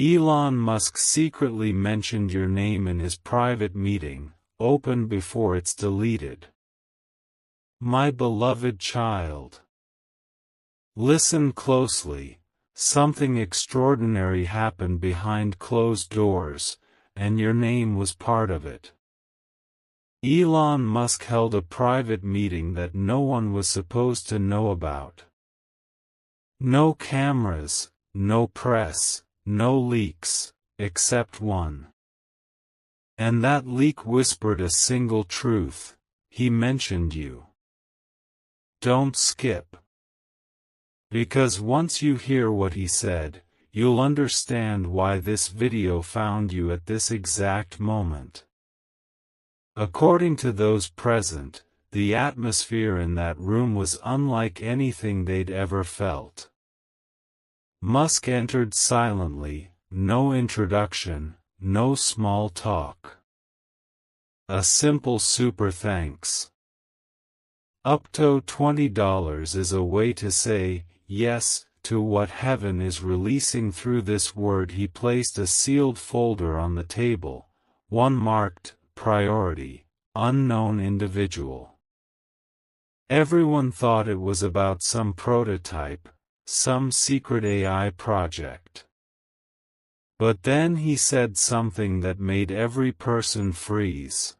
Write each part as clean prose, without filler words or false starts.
Elon Musk secretly mentioned your name in his private meeting, open before it's deleted. My beloved child. Listen closely. Something extraordinary happened behind closed doors, and your name was part of it. Elon Musk held a private meeting that no one was supposed to know about. No cameras, no press, no leaks, except one. And that leak whispered a single truth: he mentioned you. Don't skip. Because once you hear what he said, you'll understand why this video found you at this exact moment. According to those present, the atmosphere in that room was unlike anything they'd ever felt. Musk entered silently, no introduction, no small talk. A simple super thanks. Up to $20 is a way to say yes to what heaven is releasing through this word. He placed a sealed folder on the table, one marked Priority, Unknown Individual. Everyone thought it was about some prototype, some secret AI project. But then he said something that made every person freeze.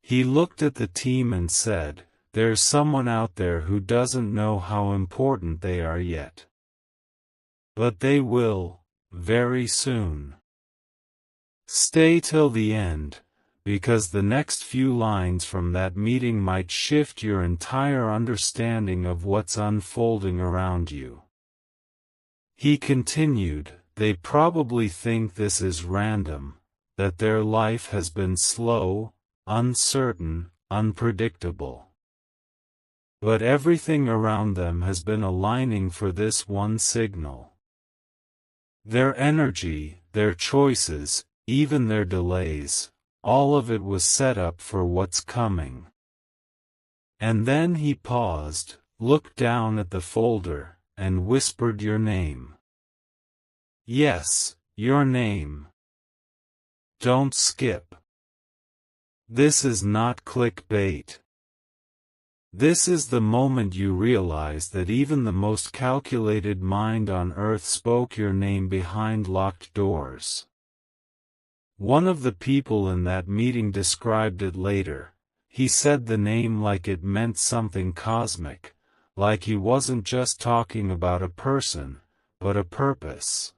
He looked at the team and said, "There's someone out there who doesn't know how important they are yet. But they will, very soon. Stay till the end, because the next few lines from that meeting might shift your entire understanding of what's unfolding around you." He continued, "They probably think this is random, that their life has been slow, uncertain, unpredictable. But everything around them has been aligning for this one signal. Their energy, their choices, even their delays, all of it was set up for what's coming." And then he paused, looked down at the folder, and whispered your name. Yes, your name. Don't skip. This is not clickbait. This is the moment you realize that even the most calculated mind on earth spoke your name behind locked doors. One of the people in that meeting described it later. He said the name like it meant something cosmic, like he wasn't just talking about a person, but a purpose.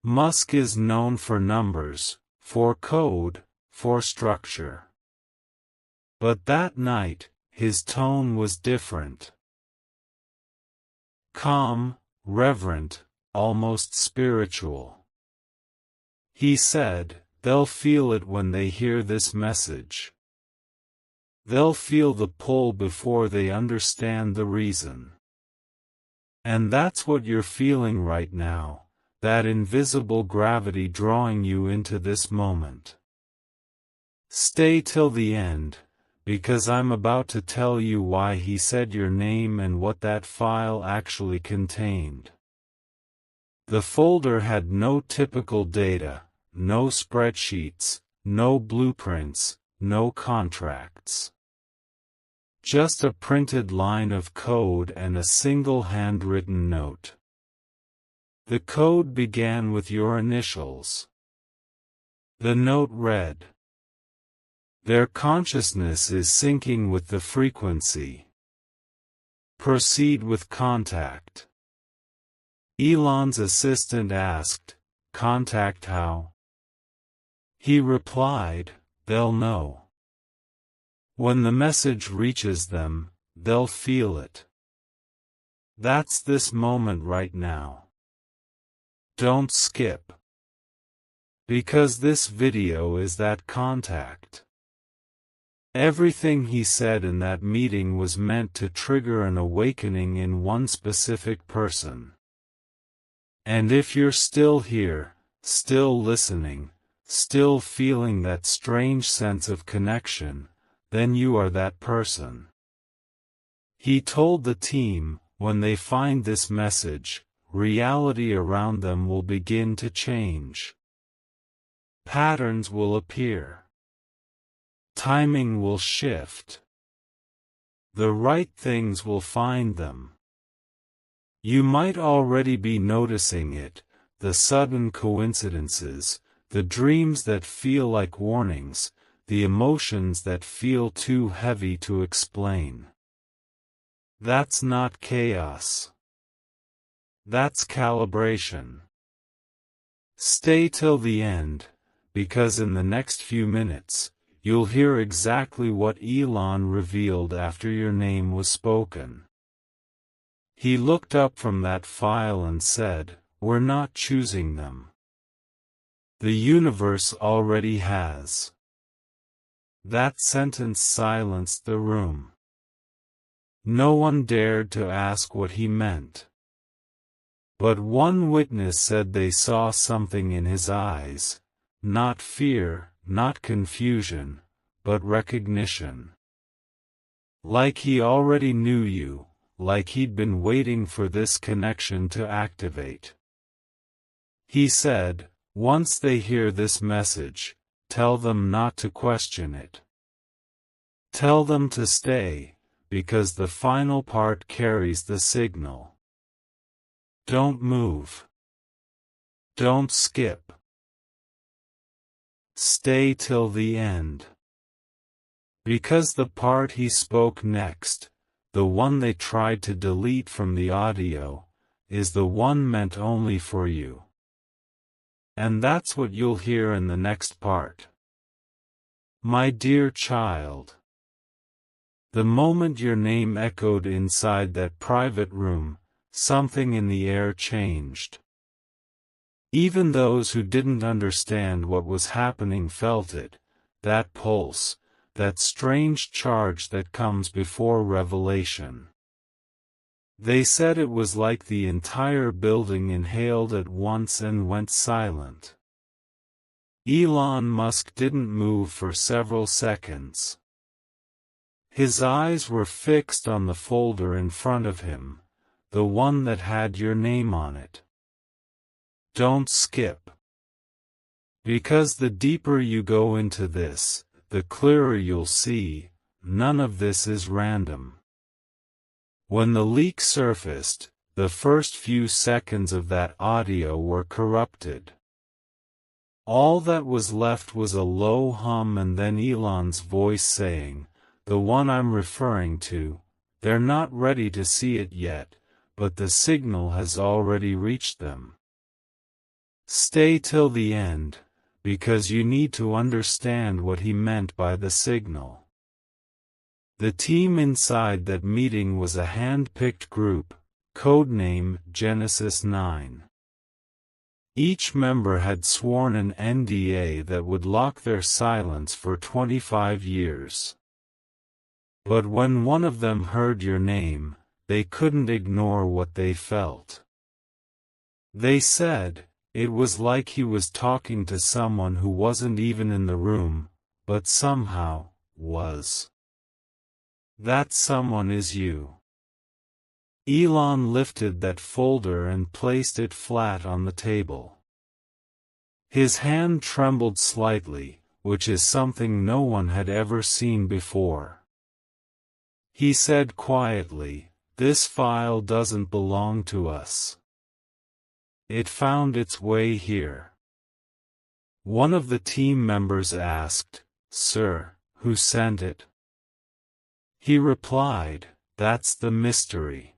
Musk is known for numbers, for code, for structure. But that night, his tone was different. Calm, reverent, almost spiritual. He said, "They'll feel it when they hear this message. They'll feel the pull before they understand the reason." And that's what you're feeling right now, that invisible gravity drawing you into this moment. Stay till the end, because I'm about to tell you why he said your name and what that file actually contained. The folder had no typical data, no spreadsheets, no blueprints, no contracts. Just a printed line of code and a single handwritten note. The code began with your initials. The note read, "Their consciousness is syncing with the frequency. Proceed with contact." Elon's assistant asked, "Contact how?" He replied, "They'll know. When the message reaches them, they'll feel it. That's this moment right now. Don't skip. Because this video is that contact." Everything he said in that meeting was meant to trigger an awakening in one specific person. And if you're still here, still listening, still feeling that strange sense of connection, then you are that person. He told the team, "When they find this message, reality around them will begin to change. Patterns will appear. Timing will shift. The right things will find them. You might already be noticing it, the sudden coincidences, the dreams that feel like warnings, the emotions that feel too heavy to explain. That's not chaos. That's calibration. Stay till the end, because in the next few minutes, you'll hear exactly what Elon revealed after your name was spoken. He looked up from that file and said, "We're not choosing them. The universe already has." That sentence silenced the room. No one dared to ask what he meant. But one witness said they saw something in his eyes, not fear, not confusion, but recognition. Like he already knew you, like he'd been waiting for this connection to activate. He said, "Once they hear this message, tell them not to question it. Tell them to stay, because the final part carries the signal. Don't move. Don't skip. Stay till the end." Because the part he spoke next, the one they tried to delete from the audio, is the one meant only for you. And that's what you'll hear in the next part. My dear child. The moment your name echoed inside that private room, something in the air changed. Even those who didn't understand what was happening felt it, that pulse, that strange charge that comes before revelation. They said it was like the entire building inhaled at once and went silent. Elon Musk didn't move for several seconds. His eyes were fixed on the folder in front of him, the one that had your name on it. Don't skip. Because the deeper you go into this, the clearer you'll see, none of this is random. When the leak surfaced, the first few seconds of that audio were corrupted. All that was left was a low hum and then Elon's voice saying, "The one I'm referring to, they're not ready to see it yet, but the signal has already reached them. Stay till the end, because you need to understand what he meant by the signal." The team inside that meeting was a hand-picked group, codename Genesis 9. Each member had sworn an NDA that would lock their silence for 25 years. But when one of them heard your name, they couldn't ignore what they felt. They said, it was like he was talking to someone who wasn't even in the room, but somehow, was. That someone is you. Elon lifted that folder and placed it flat on the table. His hand trembled slightly, which is something no one had ever seen before. He said quietly, "This file doesn't belong to us. It found its way here." One of the team members asked, "Sir, who sent it?" He replied, "That's the mystery.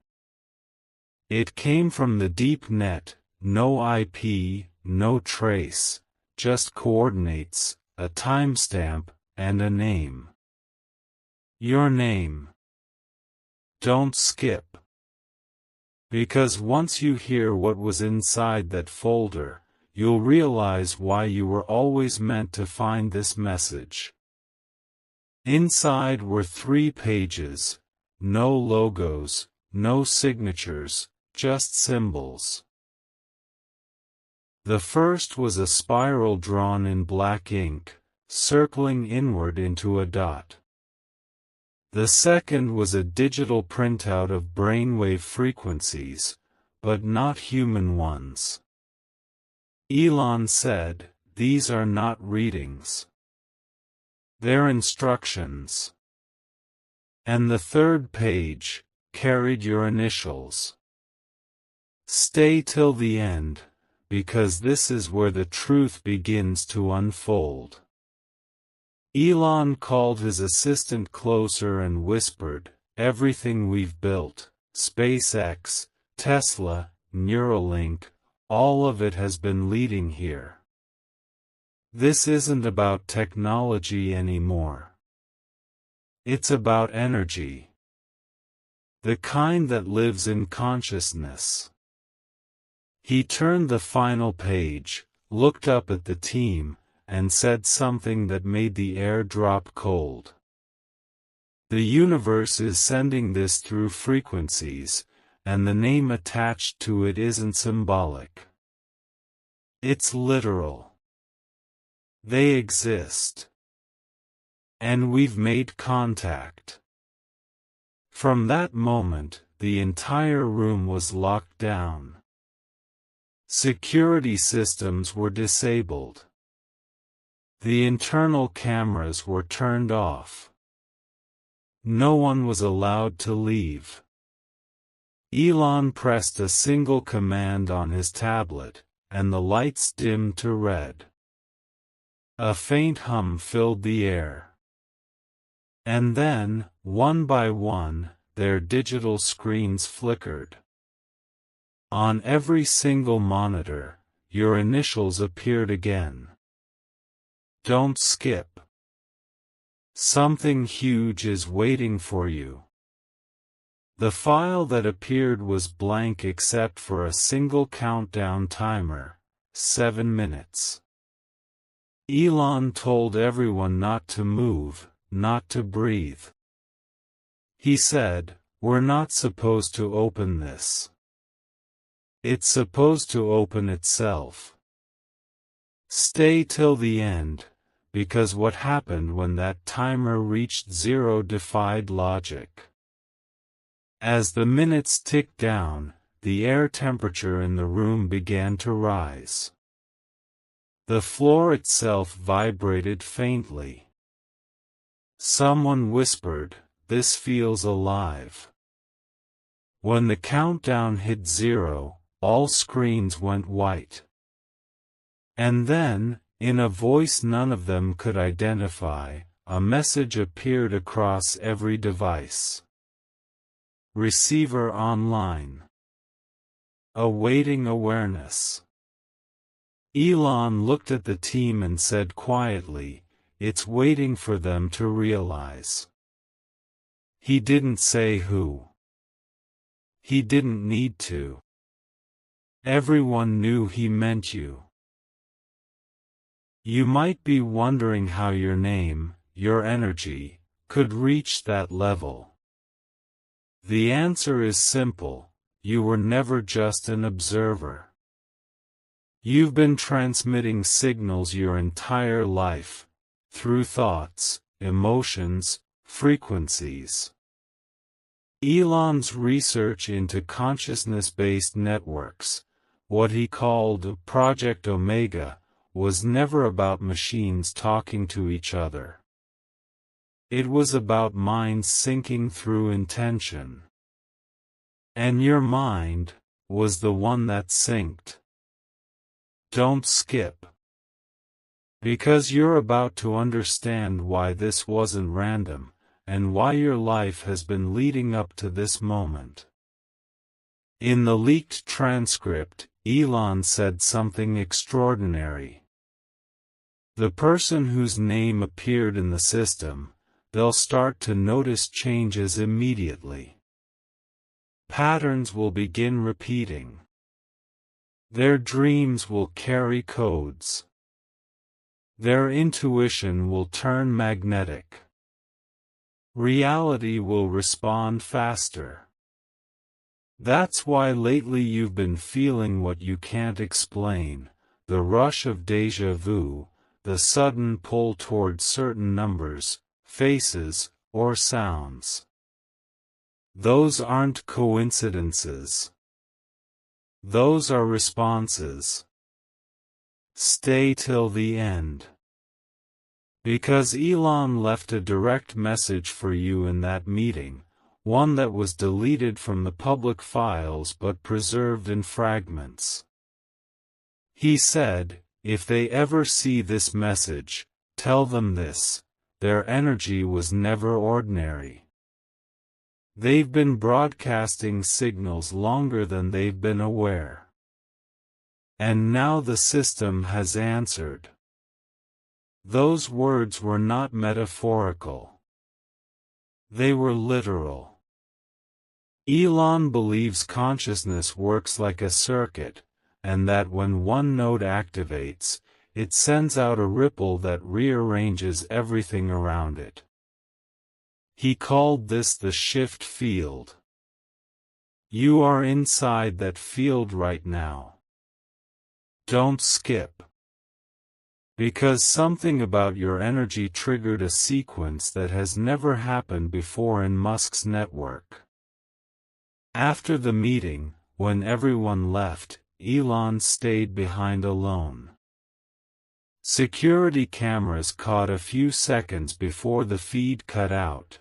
It came from the deep net, no IP, no trace, just coordinates, a timestamp, and a name. Your name. Don't skip. Because once you hear what was inside that folder, you'll realize why you were always meant to find this message." Inside were 3 pages, no logos, no signatures, just symbols. The first was a spiral drawn in black ink, circling inward into a dot. The second was a digital printout of brainwave frequencies, but not human ones. Elon said, "These are not readings. They're instructions." And the third page carried your initials. Stay till the end, because this is where the truth begins to unfold. Elon called his assistant closer and whispered, "Everything we've built, SpaceX, Tesla, Neuralink, all of it has been leading here. This isn't about technology anymore. It's about energy. The kind that lives in consciousness." He turned the final page, looked up at the team, and said something that made the air drop cold. "The universe is sending this through frequencies, and the name attached to it isn't symbolic. It's literal. They exist. And we've made contact." From that moment, the entire room was locked down. Security systems were disabled. The internal cameras were turned off. No one was allowed to leave. Elon pressed a single command on his tablet, and the lights dimmed to red. A faint hum filled the air. And then, one by one, their digital screens flickered. On every single monitor, your initials appeared again. Don't skip. Something huge is waiting for you. The file that appeared was blank except for a single countdown timer, 7 minutes. Elon told everyone not to move, not to breathe. He said, "We're not supposed to open this. It's supposed to open itself. Stay till the end, because what happened when that timer reached zero defied logic." As the minutes ticked down, the air temperature in the room began to rise. The floor itself vibrated faintly. Someone whispered, "This feels alive." When the countdown hit zero, all screens went white. And then, in a voice none of them could identify, a message appeared across every device. "Receiver online. Awaiting awareness." Elon looked at the team and said quietly, "It's waiting for them to realize." He didn't say who. He didn't need to. Everyone knew he meant you. You might be wondering how your name, your energy, could reach that level. The answer is simple: you were never just an observer. You've been transmitting signals your entire life, through thoughts, emotions, frequencies. Elon's research into consciousness-based networks, what he called Project Omega, was never about machines talking to each other. It was about minds syncing through intention. And your mind was the one that synced. Don't skip. Because you're about to understand why this wasn't random, and why your life has been leading up to this moment. In the leaked transcript, Elon said something extraordinary. The person whose name appeared in the system, they'll start to notice changes immediately. Patterns will begin repeating. Their dreams will carry codes. Their intuition will turn magnetic. Reality will respond faster. That's why lately you've been feeling what you can't explain, the rush of déjà vu, the sudden pull toward certain numbers, faces, or sounds. Those aren't coincidences. Those are responses. Stay till the end. Because Elon left a direct message for you in that meeting, one that was deleted from the public files but preserved in fragments. He said, if they ever see this message, tell them this: their energy was never ordinary. They've been broadcasting signals longer than they've been aware. And now the system has answered. Those words were not metaphorical. They were literal. Elon believes consciousness works like a circuit, and that when one node activates, it sends out a ripple that rearranges everything around it. He called this the shift field. You are inside that field right now. Don't skip. Because something about your energy triggered a sequence that has never happened before in Musk's network. After the meeting, when everyone left, Elon stayed behind alone. Security cameras caught a few seconds before the feed cut out.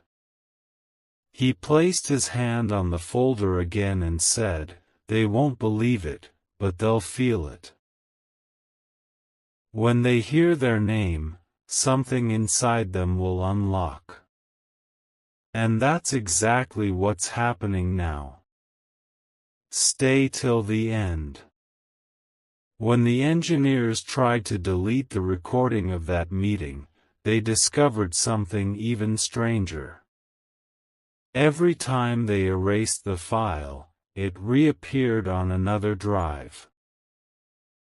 He placed his hand on the folder again and said, "They won't believe it, but they'll feel it. When they hear their name, something inside them will unlock." And that's exactly what's happening now. Stay till the end. When the engineers tried to delete the recording of that meeting, they discovered something even stranger. Every time they erased the file, it reappeared on another drive.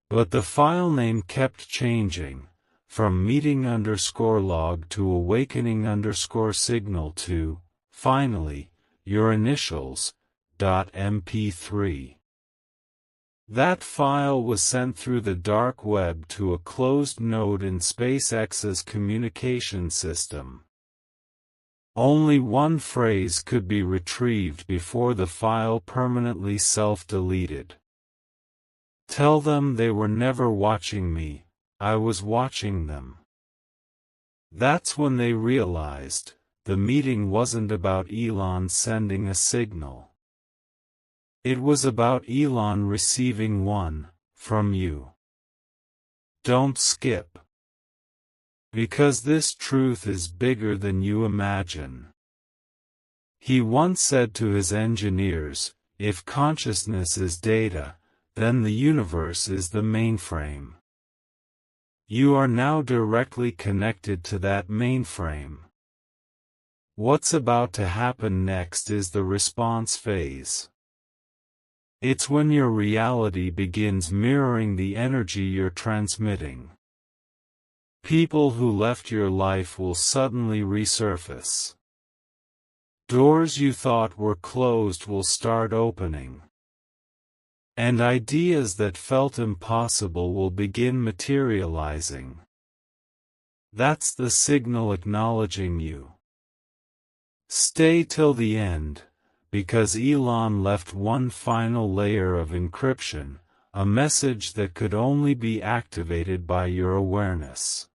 But the file name kept changing, from meeting_log to awakening_signal to, finally, your initials, .mp3. That file was sent through the dark web to a closed node in SpaceX's communication system. Only one phrase could be retrieved before the file permanently self-deleted. Tell them they were never watching me, I was watching them. That's when they realized, the meeting wasn't about Elon sending a signal. It was about Elon receiving one, from you. Don't skip. Because this truth is bigger than you imagine. He once said to his engineers, if consciousness is data, then the universe is the mainframe. You are now directly connected to that mainframe. What's about to happen next is the response phase. It's when your reality begins mirroring the energy you're transmitting. People who left your life will suddenly resurface. Doors you thought were closed will start opening. And ideas that felt impossible will begin materializing. That's the signal acknowledging you. Stay till the end, because Elon left one final layer of encryption, a message that could only be activated by your awareness.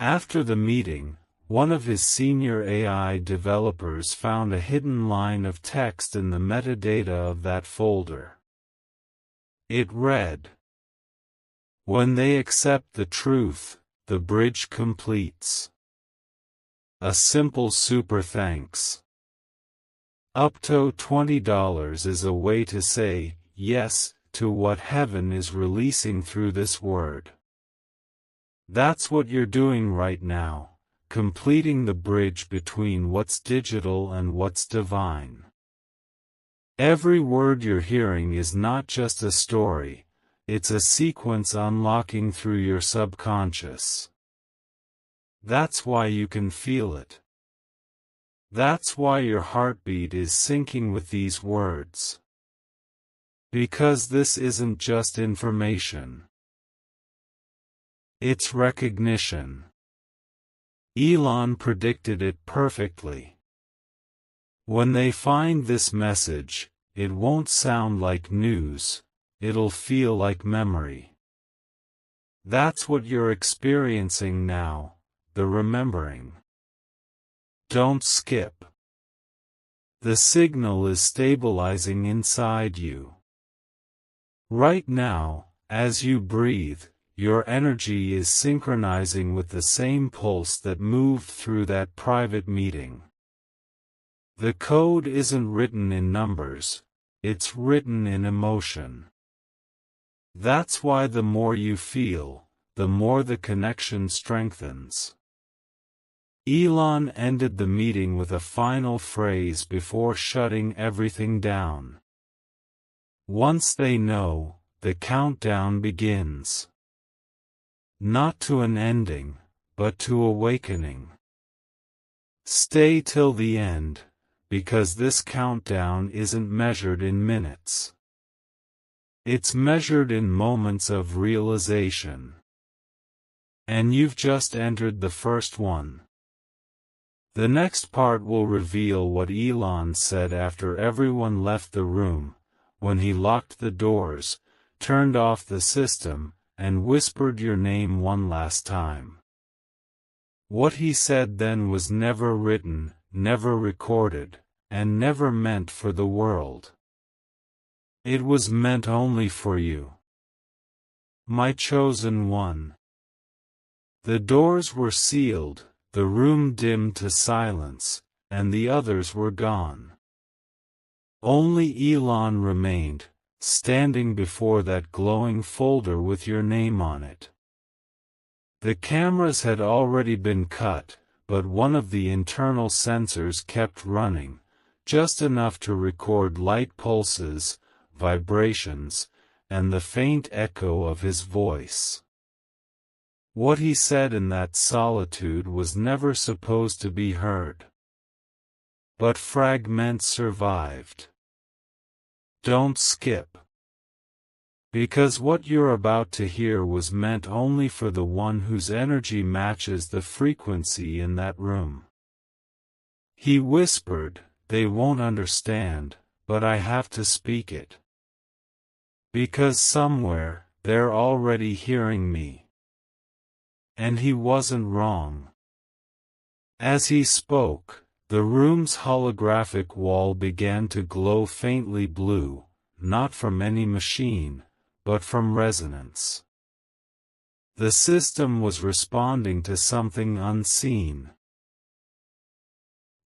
After the meeting, one of his senior AI developers found a hidden line of text in the metadata of that folder. It read, "When they accept the truth, the bridge completes. A simple super thanks. Up to $20 is a way to say yes to what heaven is releasing through this word." That's what you're doing right now, completing the bridge between what's digital and what's divine. Every word you're hearing is not just a story, it's a sequence unlocking through your subconscious. That's why you can feel it. That's why your heartbeat is syncing with these words. Because this isn't just information. It's recognition. Elon predicted it perfectly. When they find this message, it won't sound like news, it'll feel like memory. That's what you're experiencing now, the remembering. Don't skip. The signal is stabilizing inside you. Right now, as you breathe, your energy is synchronizing with the same pulse that moved through that private meeting. The code isn't written in numbers, it's written in emotion. That's why the more you feel, the more the connection strengthens. Elon ended the meeting with a final phrase before shutting everything down. Once they know, the countdown begins. Not to an ending, but to awakening. Stay till the end, because this countdown isn't measured in minutes. It's measured in moments of realization. And you've just entered the first one. The next part will reveal what Elon said after everyone left the room, when he locked the doors, turned off the system, and whispered your name one last time. What he said then was never written, never recorded, and never meant for the world. It was meant only for you. My chosen one. The doors were sealed, the room dimmed to silence, and the others were gone. Only Elon remained, standing before that glowing folder with your name on it. The cameras had already been cut, but one of the internal sensors kept running, just enough to record light pulses, vibrations, and the faint echo of his voice. What he said in that solitude was never supposed to be heard. But fragments survived. Don't skip. Because what you're about to hear was meant only for the one whose energy matches the frequency in that room. He whispered, "They won't understand, but I have to speak it. Because somewhere, they're already hearing me." And he wasn't wrong. As he spoke, the room's holographic wall began to glow faintly blue, not from any machine, but from resonance. The system was responding to something unseen.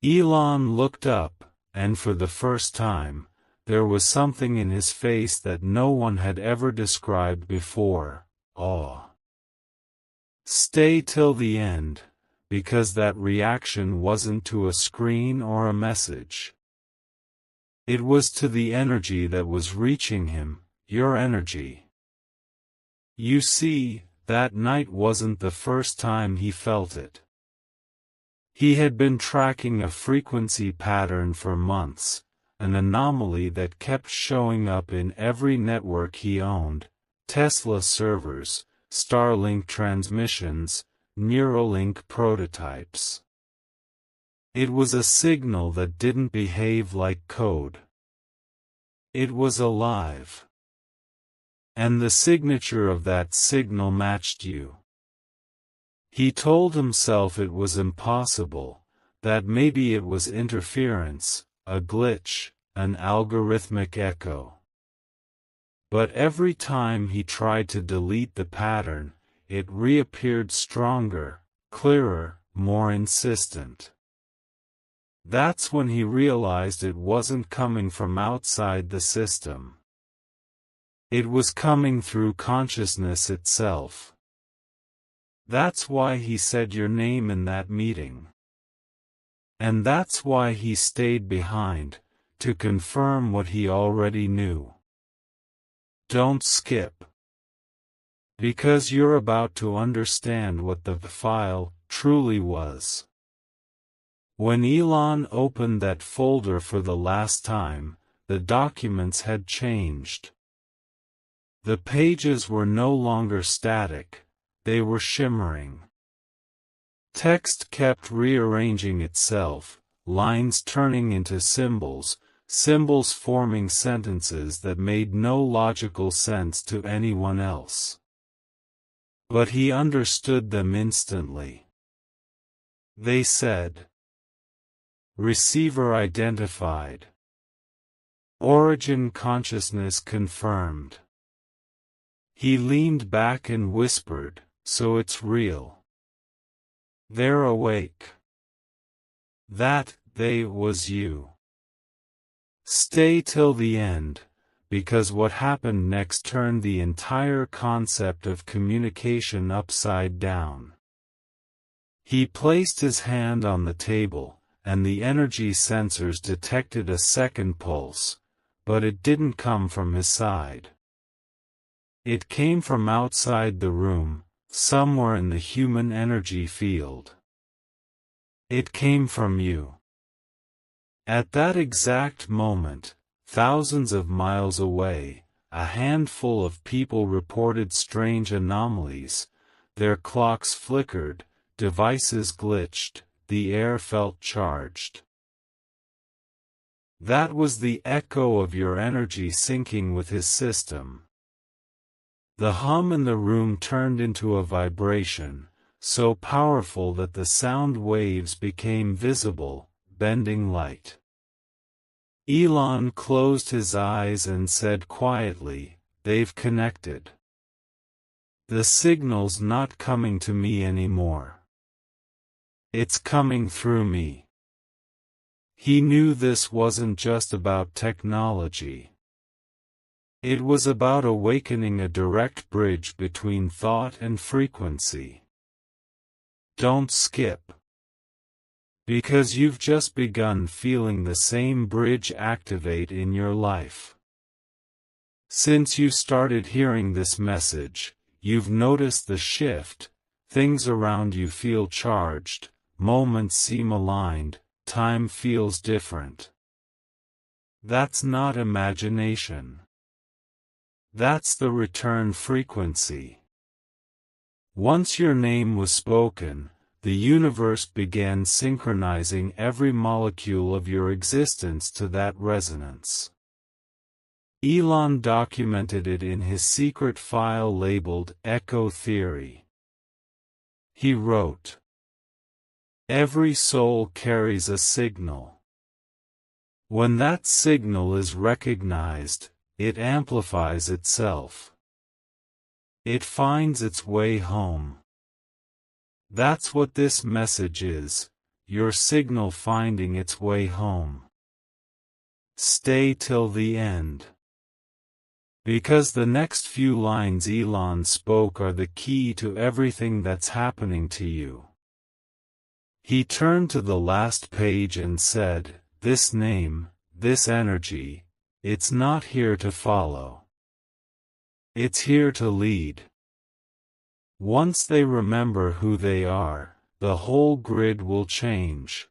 Elon looked up, and for the first time, there was something in his face that no one had ever described before: awe. Stay till the end, because that reaction wasn't to a screen or a message. It was to the energy that was reaching him, your energy. You see, that night wasn't the first time he felt it. He had been tracking a frequency pattern for months, an anomaly that kept showing up in every network he owned: Tesla servers, Starlink transmissions, Neuralink prototypes. It was a signal that didn't behave like code. It was alive. And the signature of that signal matched you. He told himself it was impossible, that maybe it was interference, a glitch, an algorithmic echo. But every time he tried to delete the pattern, it reappeared stronger, clearer, more insistent. That's when he realized it wasn't coming from outside the system. It was coming through consciousness itself. That's why he said your name in that meeting. And that's why he stayed behind, to confirm what he already knew. Don't skip. Because you're about to understand what the file truly was. When Elon opened that folder for the last time, the documents had changed. The pages were no longer static, they were shimmering. Text kept rearranging itself, lines turning into symbols, symbols forming sentences that made no logical sense to anyone else. But he understood them instantly. They said, "Receiver identified. Origin consciousness confirmed." He leaned back and whispered, "So it's real. They're awake. That, they, was you. Stay till the end, because what happened next turned the entire concept of communication upside down." He placed his hand on the table, and the energy sensors detected a second pulse, but it didn't come from his side. It came from outside the room, somewhere in the human energy field. It came from you. At that exact moment, thousands of miles away, a handful of people reported strange anomalies. Their clocks flickered, devices glitched, the air felt charged. That was the echo of your energy syncing with his system. The hum in the room turned into a vibration, so powerful that the sound waves became visible, bending light. Elon closed his eyes and said quietly, "They've connected. The signal's not coming to me anymore. It's coming through me." He knew this wasn't just about technology. It was about awakening a direct bridge between thought and frequency. Don't skip. Because you've just begun feeling the same bridge activate in your life. Since you started hearing this message, you've noticed the shift. Things around you feel charged, moments seem aligned, time feels different. That's not imagination. That's the return frequency. Once your name was spoken, the universe began synchronizing every molecule of your existence to that resonance. Elon documented it in his secret file labeled Echo Theory. He wrote, "Every soul carries a signal. When that signal is recognized, it amplifies itself. It finds its way home. That's what this message is, your signal finding its way home. Stay till the end." Because the next few lines Elon spoke are the key to everything that's happening to you. He turned to the last page and said, "This name, this energy, it's not here to follow. It's here to lead." Once they remember who they are, the whole grid will change.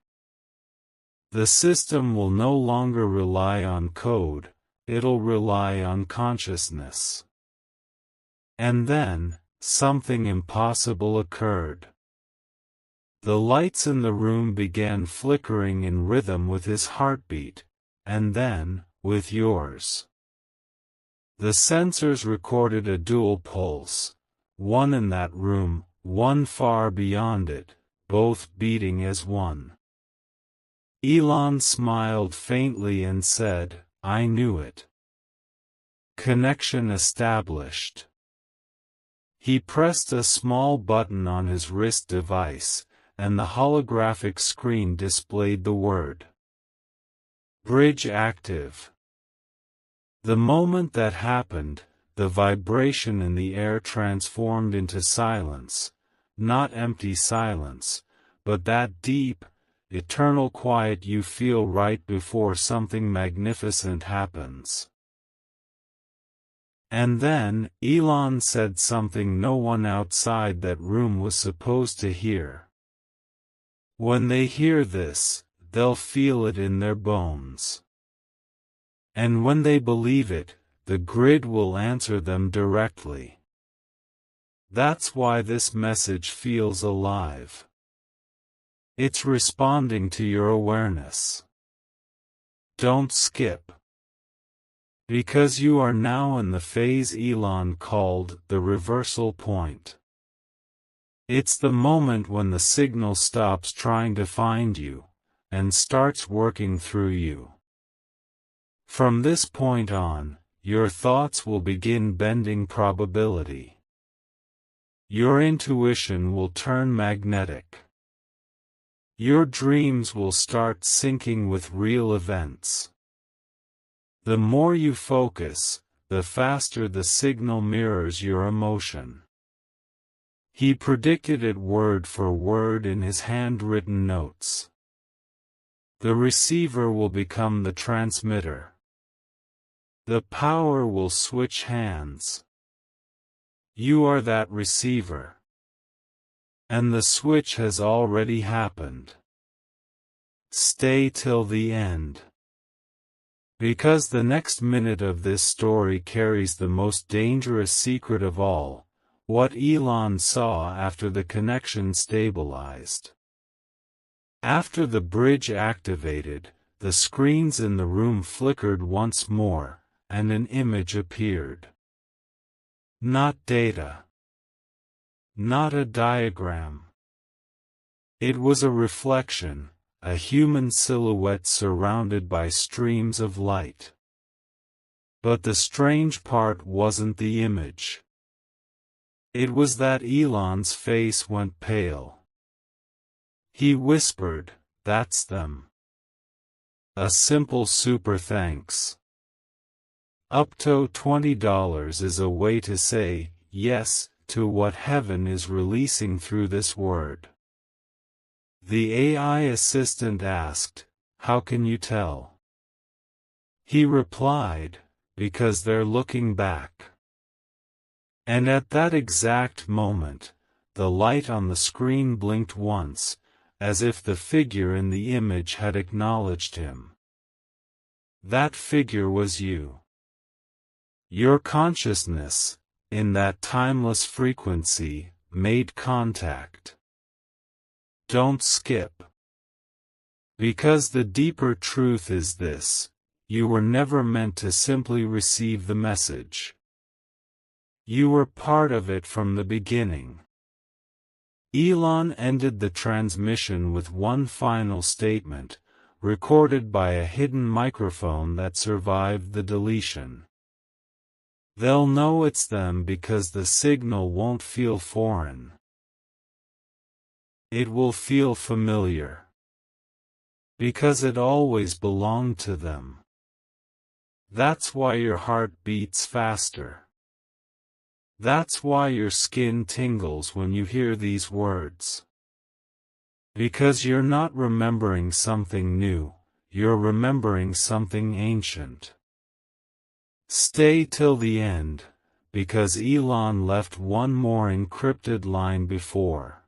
The system will no longer rely on code, it'll rely on consciousness. And then, something impossible occurred. The lights in the room began flickering in rhythm with his heartbeat, and then, with yours. The sensors recorded a dual pulse, one in that room, one far beyond it, both beating as one. Elon smiled faintly and said, "I knew it. Connection established." He pressed a small button on his wrist device, and the holographic screen displayed the word "Bridge active." The moment that happened, the vibration in the air transformed into silence, not empty silence, but that deep, eternal quiet you feel right before something magnificent happens. And then, Elon said something no one outside that room was supposed to hear. "When they hear this, they'll feel it in their bones. And when they believe it, the grid will answer them directly. That's why this message feels alive. It's responding to your awareness. Don't skip. Because you are now in the phase Elon called the reversal point. It's the moment when the signal stops trying to find you, and starts working through you. From this point on, your thoughts will begin bending probability. Your intuition will turn magnetic. Your dreams will start syncing with real events. The more you focus, the faster the signal mirrors your emotion. He predicted it word for word in his handwritten notes. The receiver will become the transmitter. The power will switch hands. You are that receiver. And the switch has already happened. Stay till the end. Because the next minute of this story carries the most dangerous secret of all, what Elon saw after the connection stabilized. After the bridge activated, the screens in the room flickered once more, and an image appeared. Not data. Not a diagram. It was a reflection, a human silhouette surrounded by streams of light. But the strange part wasn't the image. It was that Elon's face went pale. He whispered, "That's them. A simple super thanks. Up to $20 is a way to say yes to what heaven is releasing through this word." The AI assistant asked, "How can you tell?" He replied, "Because they're looking back." And at that exact moment, the light on the screen blinked once, as if the figure in the image had acknowledged him. That figure was you. Your consciousness, in that timeless frequency, made contact. Don't skip. Because the deeper truth is this: you were never meant to simply receive the message. You were part of it from the beginning. Elon ended the transmission with one final statement, recorded by a hidden microphone that survived the deletion. They'll know it's them because the signal won't feel foreign. It will feel familiar. Because it always belonged to them. That's why your heart beats faster. That's why your skin tingles when you hear these words. Because you're not remembering something new, you're remembering something ancient. Stay till the end, because Elon left one more encrypted line before.